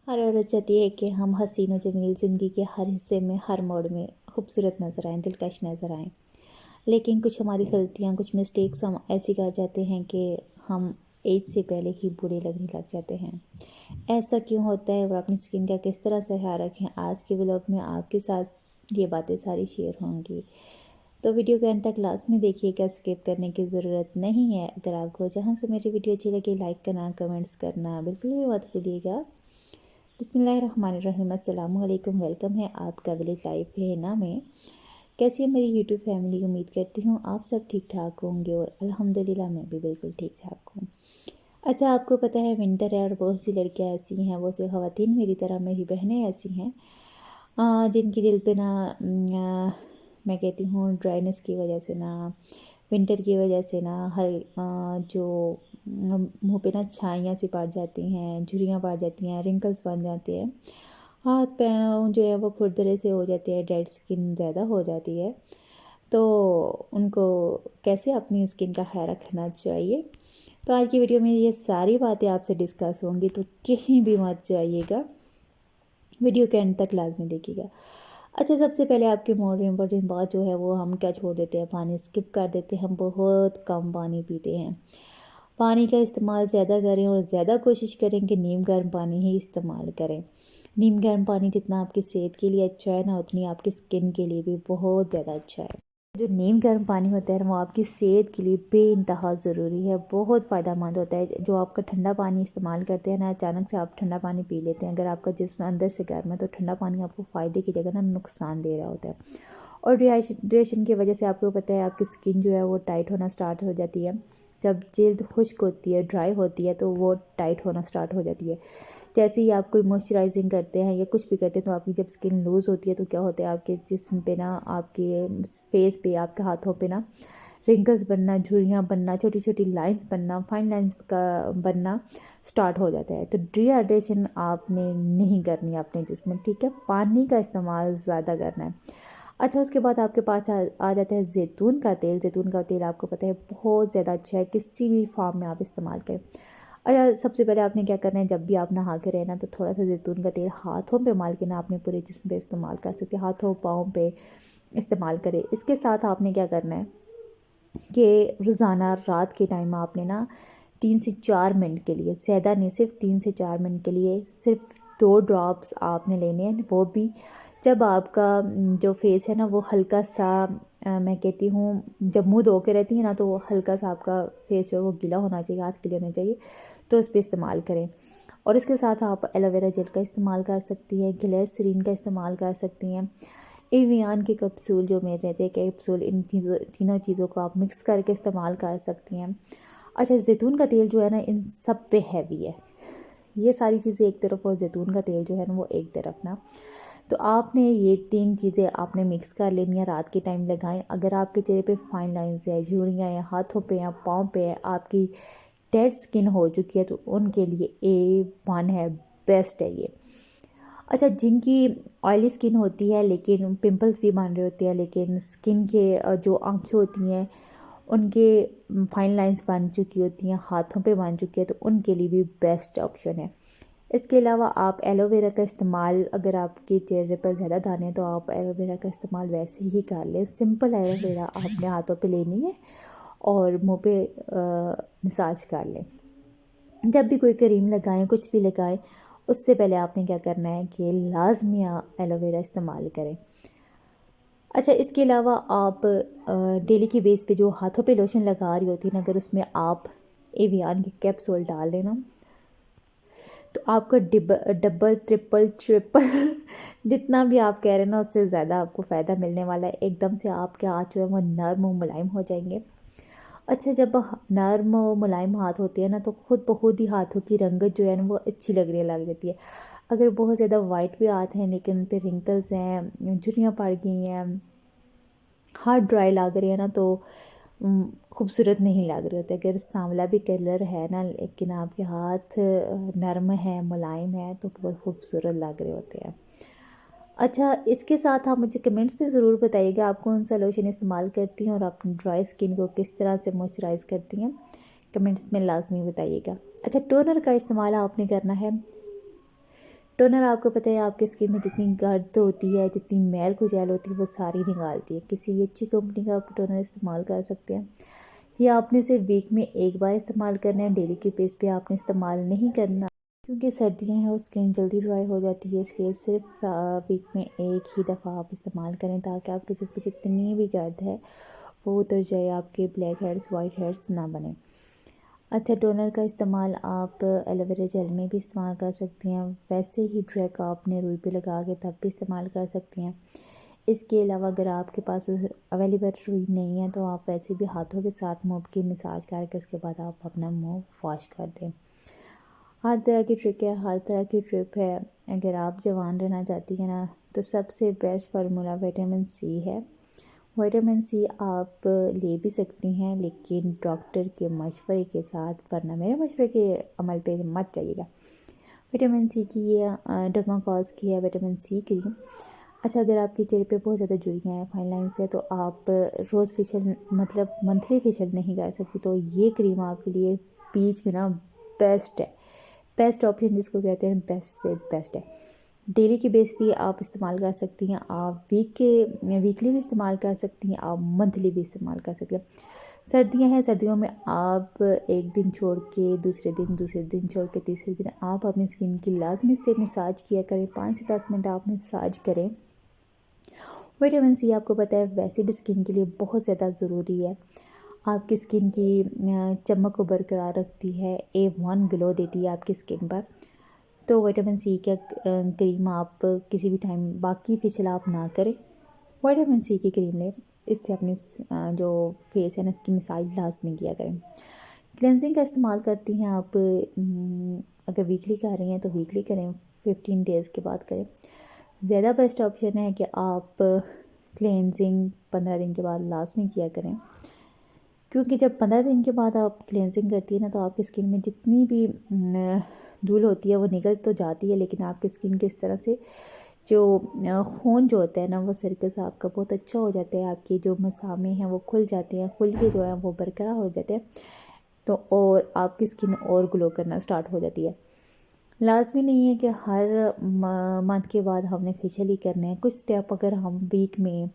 हर औरत चाहती है कि हम हसीन और जमील ज़िंदगी के हर हिस्से में, हर मोड़ में खूबसूरत नज़र आएँ, दिलकश नज़र आएँ। लेकिन कुछ हमारी गलतियाँ, कुछ मिस्टेक्स हम ऐसी कर जाते हैं कि हम एज से पहले ही बुरे लगने लग जाते हैं। ऐसा क्यों होता है और अपनी स्किन का किस तरह से ख्याल रखें, आज के व्लॉग में आपके साथ ये बातें सारी शेयर होंगी। तो वीडियो के अंत तक लाजमी देखिएगा, स्किप करने की ज़रूरत नहीं है। अगर आपको जहाँ से मेरी वीडियो अच्छी लगे लाइक करना, कमेंट्स करना बिल्कुल भी मत भूलिएगा। बिस्मिल्लाहिर्रहमानिर्रहीम, अस्सलामु अलैकुम। वेलकम है आपका विलेज लाइफ है ना में। कैसी है मेरी यूट्यूब फैमिली, उम्मीद करती हूँ आप सब ठीक ठाक होंगे और अल्हम्दुलिल्लाह मैं भी बिल्कुल ठीक ठाक हूँ। अच्छा, आपको पता है विंटर है और बहुत सी लड़कियाँ ऐसी हैं, बहुत सी ख़वातीन मेरी तरह, मेरी बहनें ऐसी हैं जिनकी दिल पे ना मैं कहती हूँ ड्राइनेस की वजह से ना, विंटर की वजह से ना जो मुंह पे ना छाइयाँ सी पड़ जाती हैं, झुर्रियाँ पड़ जाती हैं, रिंकल्स बन जाते हैं, हाथ पैर जो है वो खुरदरे से हो जाते हैं, डेड स्किन ज़्यादा हो जाती है। तो उनको कैसे अपनी स्किन का ख्याल रखना चाहिए, तो आज की वीडियो में ये सारी बातें आपसे डिस्कस होंगी, तो कहीं भी मत जाइएगा, वीडियो के एंड तक लाजमी देखिएगा। अच्छा, सबसे पहले आपकी मोस्ट इम्पोर्टेंट बात जो है वो हम क्या छोड़ देते हैं, पानी स्किप कर देते हैं, हम बहुत कम पानी पीते हैं। पानी का इस्तेमाल ज़्यादा करें और ज़्यादा कोशिश करें कि नीम गर्म पानी ही इस्तेमाल करें। नीम गर्म पानी जितना आपकी सेहत के लिए अच्छा है ना, उतनी आपकी स्किन के लिए भी बहुत ज़्यादा अच्छा है। जो नीम गर्म पानी होता है वो आपकी सेहत के लिए बेइंतहा ज़रूरी है, बहुत फ़ायदेमंद होता है। जो आपका ठंडा पानी इस्तेमाल करते हैं ना, अचानक से आप ठंडा पानी पी लेते हैं, अगर आपका जिस्म अंदर से गर्म है तो ठंडा पानी आपको फ़ायदे की जगह ना नुकसान दे रहा होता है। और डिहाइड्रेशन की वजह से आपको पता है आपकी स्किन जो है वो टाइट होना स्टार्ट हो जाती है। जब जल्द खुश्क होती है, ड्राई होती है, तो वो टाइट होना स्टार्ट हो जाती है। जैसे ही आप कोई मॉइस्चराइजिंग करते हैं या कुछ भी करते हैं तो आपकी जब स्किन लूज़ होती है तो क्या होता है, आपके जिस्म पे ना, आपके फेस पे, आपके हाथों पे ना रिंकल्स बनना, झुर्रियाँ बनना, छोटी छोटी लाइंस बनना, फाइन लाइंस का बनना स्टार्ट हो जाता है। तो डिहाइड्रेशन आपने नहीं करनी है अपने जिस्म में, ठीक है। पानी का इस्तेमाल ज़्यादा करना है। अच्छा, उसके बाद आपके पास आ जाता है ज़ैतून का तेल। ज़ैतून का तेल आपको पता है बहुत ज़्यादा अच्छा है, किसी भी फॉर्म में आप इस्तेमाल करें। अच्छा, सबसे पहले आपने क्या करना है, जब भी आप नहा के रहना तो थोड़ा सा ज़ैतून का तेल हाथों पे माल के ना अपने पूरे जिस्म पे इस्तेमाल कर सकते हैं, हाथों पाँव पे इस्तेमाल करें। इसके साथ आपने क्या करना है कि रोज़ाना रात के टाइम आपने ना 3 से 4 मिनट के लिए, ज़्यादा नहीं, सिर्फ 3 से 4 मिनट के लिए सिर्फ 2 ड्रॉप्स आपने लेने हैं। वो भी जब आपका जो फेस है ना वो हल्का सा मैं कहती हूँ जब मुंह धो के रहती है ना, तो वो हल्का सा आपका फेस जो है वो गीला होना चाहिए, हाथ गीले होने चाहिए, तो इस पर इस्तेमाल करें। और इसके साथ आप एलोवेरा जेल का इस्तेमाल कर सकती हैं, ग्लिसरीन का इस्तेमाल कर सकती हैं, एवियन के कैप्सूल जो मेरे रहते हैं कैप्सूल, इन तीनों चीज़ों को आप मिक्स करके इस्तेमाल कर सकती हैं। अच्छा, ज़ैतून का तेल जो है ना इन सब पे हैवी है, ये सारी चीज़ें एक तरफ और ज़ैतून का तेल जो है ना वो एक तरफ ना। तो आपने ये 3 चीज़ें आपने मिक्स कर लेनी है, रात के टाइम लगाएं। अगर आपके चेहरे पे फाइन लाइंस है, झुर्रियाँ हैं, हाथों पे हैं, पाँव पे है, आपकी डेड स्किन हो चुकी है, तो उनके लिए A1 है, बेस्ट है ये। अच्छा, जिनकी ऑयली स्किन होती है लेकिन पिंपल्स भी बन रहे होते हैं, लेकिन स्किन के जो आँखें होती हैं उनके फाइन लाइंस बन चुकी होती हैं, हाथों पे बन चुकी है, तो उनके लिए भी बेस्ट ऑप्शन है। इसके अलावा आप एलोवेरा का इस्तेमाल, अगर आपके चेहरे पर ज़्यादा दाने हैं तो आप एलोवेरा का इस्तेमाल वैसे ही कर लें। सिंपल एलोवेरा आपने हाथों पे लेनी है और मुंह पे मसाज कर लें। जब भी कोई क्रीम लगाएं, कुछ भी लगाएं, उससे पहले आपने क्या करना है कि लाजमी एलोवेरा इस्तेमाल करें। अच्छा, इसके अलावा आप डेली की बेस पे जो हाथों पे लोशन लगा रही होती है ना, अगर उसमें आप एवियन की कैप्सूल डाल लेना तो आपका डबल ट्रिपल ट्रिपल जितना भी आप कह रहे हैं ना उससे ज़्यादा आपको फ़ायदा मिलने वाला है। एकदम से आपके हाथ जो है वो नर्म और मुलायम हो जाएंगे। अच्छा, जब नर्म और मुलायम हाथ होते हैं ना तो खुद ब खुद ही हाथों की रंगत जो है ना वो अच्छी लगने लग जाती है। अगर बहुत ज़्यादा वाइट भी हाथ हैं लेकिन उन पर रिंकल्स हैं, झुर्रियाँ पड़ गई हैं, हाथ ड्राई लग रहे हैं ना, तो खूबसूरत नहीं लग रहे होते। अगर सांवला भी कलर है ना लेकिन आपके हाथ नरम है, मुलायम है, तो बहुत खूबसूरत लग रहे होते हैं। अच्छा, इसके साथ आप मुझे कमेंट्स में ज़रूर बताइएगा आप कौन सा लोशन इस्तेमाल करती हैं और अपनी ड्राई स्किन को किस तरह से मॉइस्चराइज़ करती हैं, कमेंट्स में लाजमी बताइएगा। अच्छा, टोनर का इस्तेमाल आपने करना है। टोनर आपको पता है आपके स्किन में जितनी गर्द होती है, जितनी मैल कुचैल होती है, वो सारी निकालती है। किसी भी अच्छी कंपनी का आप टोनर इस्तेमाल कर सकते हैं। ये आपने सिर्फ वीक में एक बार इस्तेमाल करना है, डेली के बेस पे आपने इस्तेमाल नहीं करना, क्योंकि सर्दियां हैं और स्किन जल्दी ड्राई हो जाती है। इसलिए सिर्फ वीक में एक ही दफ़ा आप इस्तेमाल करें, ताकि आपके जिस पे जितनी भी गर्द है वो उतर जाए, आपके ब्लैक हेड्स वाइट हेड्स ना बने। अच्छा, टोनर का इस्तेमाल आप एलोवेरा जेल में भी इस्तेमाल कर सकती हैं। वैसे ही ट्रैक आपने रुई पे लगा के तब भी इस्तेमाल कर सकती हैं। इसके अलावा अगर आपके पास अवेलेबल रुई नहीं है तो आप वैसे भी हाथों के साथ मुंह की मसाज करके उसके बाद आप अपना मुंह वॉश कर दें। हर तरह की ट्रिक है, हर तरह की ट्रिप है। अगर आप जवान रहना चाहती हैं ना, तो सबसे बेस्ट फार्मूला विटामिन सी है। विटामिन सी आप ले भी सकती हैं, लेकिन डॉक्टर के मशवरे के साथ, वरना मेरे मशवरे के अमल पे मत जाइएगा। विटामिन सी की ये डर्माकोस की है विटामिन सी क्रीम। अच्छा, अगर आपके चेहरे पे बहुत ज़्यादा झुर्रियाँ हैं, फाइन लाइन्स है, तो आप रोज़ फेशियल मतलब मंथली फेशियल नहीं कर सकती, तो ये क्रीम आपके लिए बीच में ना बेस्ट है। बेस्ट ऑप्शन जिसको कहते हैं, बेस्ट से बेस्ट है। डेली के बेस पे आप इस्तेमाल कर सकती हैं, आप वीकली भी इस्तेमाल कर सकती हैं, आप मंथली भी इस्तेमाल कर सकती हैं। सर्दियां हैं, सर्दियों में आप एक दिन छोड़ के दूसरे दिन छोड़ के तीसरे दिन आप अपनी स्किन की लाजमी से मसाज किया करें। 5 से 10 मिनट आप मसाज करें। विटामिन सी आपको पता है वैसे भी स्किन के लिए बहुत ज़्यादा ज़रूरी है। आपकी स्किन की चमक को बरकरार रखती है, A1 ग्लो देती है आपकी स्किन पर। तो विटामिन सी का क्रीम आप किसी भी टाइम, बाकी फेशियल आप ना करें, विटामिन सी की क्रीम लें। इससे अपनी जो फेस है ना, इसकी मसाज लाजमी किया करें। क्लेंजिंग का इस्तेमाल करती हैं आप, अगर वीकली कर रही हैं तो वीकली करें, 15 डेज़ के बाद करें। ज़्यादा बेस्ट ऑप्शन है कि आप क्लेंजिंग 15 दिन के बाद लाजमी किया करें, क्योंकि जब 15 दिन के बाद आप क्लेंजिंग करती है ना, तो आपकी स्किन में जितनी भी धूल होती है वो निकल तो जाती है, लेकिन आपकी स्किन के इस तरह से जो खून जो होता है ना, वो सर्कल्स आपका बहुत अच्छा हो जाता है। आपके जो मसामे हैं वो खुल जाते हैं, खुल के जो है वो बरकरार हो जाते हैं, तो और आपकी स्किन और ग्लो करना स्टार्ट हो जाती है। लाजमी नहीं है कि हर मंथ के बाद हमने फेशियल ही करना है। कुछ स्टेप अगर हम वीक में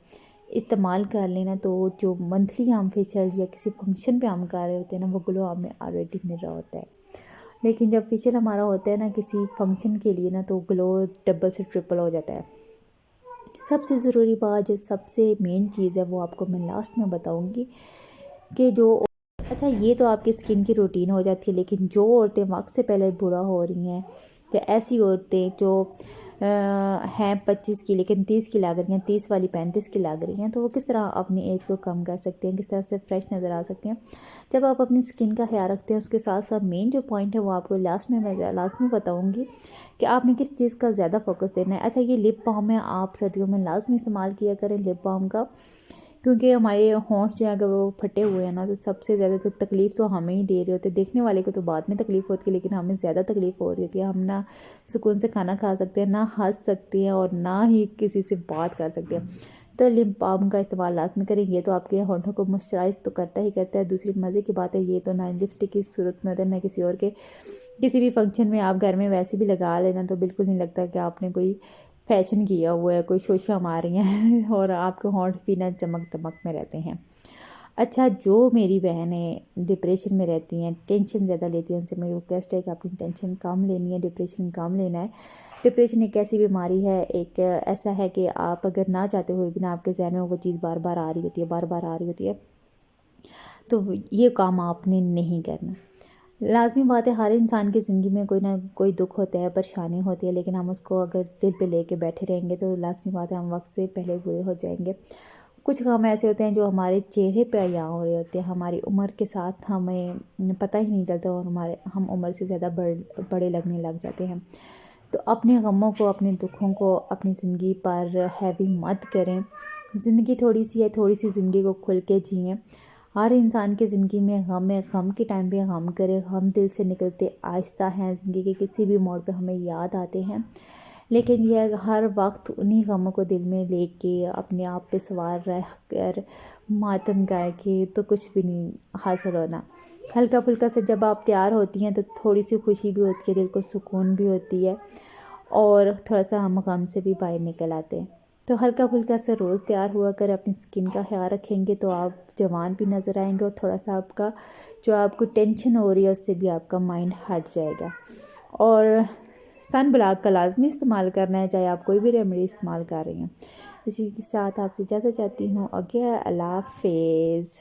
इस्तेमाल कर लेना, तो जो मंथली हम फेशियल या किसी फंक्शन पे हम कर रहे होते हैं ना, वो ग्लो हमें ऑलरेडी मिल रहा होता है। लेकिन जब फेशियल हमारा होता है ना किसी फंक्शन के लिए ना, तो ग्लो डबल से ट्रिपल हो जाता है। सबसे ज़रूरी बात, जो सबसे मेन चीज़ है, वो आपको मैं लास्ट में बताऊंगी कि जो अच्छा, ये तो आपकी स्किन की रूटीन हो जाती है, लेकिन जो औरतें वक्त से पहले बूढ़ा हो रही हैं, तो ऐसी औरतें जो हैं 25 की लेकिन 30 की लग रही हैं, 30 वाली 35 की लग रही हैं, तो वो किस तरह अपनी एज को कम कर सकते हैं, किस तरह से फ्रेश नज़र आ सकते हैं। जब आप अपनी स्किन का ख्याल रखते हैं, उसके साथ साथ मेन जो पॉइंट है वो आपको लास्ट में बताऊँगी कि आपने किस चीज़ का ज़्यादा फोकस देना है। अच्छा, ये लिप बाम है, आप सर्दियों में लाजमी इस्तेमाल किया करें लिप बाम का, क्योंकि हमारे होंठ जो है अगर वो फटे हुए हैं ना, तो सबसे ज़्यादा तो तकलीफ़ तो हमें ही दे रहे होते हैं। देखने वाले को तो बाद में तकलीफ़ होती है, लेकिन हमें ज़्यादा तकलीफ़ हो रही होती है। हम ना सुकून से खाना खा सकते हैं, ना हंस सकते हैं, और ना ही किसी से बात कर सकते हैं। तो लिप बाम का इस्तेमाल लाजमी करें। ये तो आपके होंठों को मॉइस्चराइज तो करता ही करता है। दूसरी मज़े की बात है, ये तो ना लिपस्टिक की सूरत में होता है, ना किसी और के, किसी भी फंक्शन में आप घर में वैसे भी लगा लेना, तो बिल्कुल नहीं लगता कि आपने कोई फैशन किया हुआ है, कोई शोशा मार रही हैं और आपके होंठ भी ना चमक दमक में रहते हैं। अच्छा, जो मेरी बहनें डिप्रेशन में रहती हैं, टेंशन ज़्यादा लेती हैं, उनसे मेरी रिक्वेस्ट है कि अपनी टेंशन कम लेनी है, डिप्रेशन कम लेना है। डिप्रेशन एक ऐसी बीमारी है, एक ऐसा है कि आप अगर ना चाहते हुए भी ना, आपके जहन में वो चीज़ बार बार आ रही होती है, बार बार आ रही होती है, तो ये काम आपने नहीं करना। लाज़मी बात है, हर इंसान की ज़िंदगी में कोई ना कोई दुख होता है, परेशानी होती है, लेकिन हम उसको अगर दिल पे लेके बैठे रहेंगे तो लाज़मी बात है हम वक्त से पहले बुरे हो जाएंगे। कुछ काम ऐसे होते हैं जो हमारे चेहरे पे अया हो रहे होते हैं, हमारी उम्र के साथ हमें पता ही नहीं चलता, और हम उम्र से ज़्यादा बड़े लगने लग जाते हैं। तो अपने गमों को, अपने दुखों को अपनी ज़िंदगी पर हैवी मत करें। ज़िंदगी थोड़ी सी है, थोड़ी सी ज़िंदगी को खुल के जिएँ। हर इंसान की ज़िंदगी में गम है, गम के टाइम पे गम करे। हम दिल से निकलते आहिस्ता हैं, ज़िंदगी के किसी भी मोड़ पे हमें याद आते हैं, लेकिन यह हर वक्त उन्हीं गमों को दिल में लेके अपने आप पे सवार रह कर मातम करके तो कुछ भी नहीं हासिल होना। हल्का फुल्का से जब आप तैयार होती हैं तो थोड़ी सी खुशी भी होती है, दिल को सुकून भी होती है, اور تھوڑا سا ہم غم سے بھی باہر نکل آتے ہیں۔ تو ہلکا پھلکا سا روز تیار ہوا کر اپنی اسکن کا خیال رکھیں گے تو آپ جوان بھی نظر آئیں گے، اور تھوڑا سا آپ کا جو آپ کو ٹینشن ہو رہی ہے اس سے بھی آپ کا مائنڈ ہٹ جائے گا۔ اور سن بلاک کا لازمی استعمال کرنا ہے، چاہے آپ کوئی بھی ریمیڈی استعمال کر رہی ہیں۔ اسی کے ساتھ آپ سے اجازت چاہتی ہوں، اوکے، اللہ حافظ۔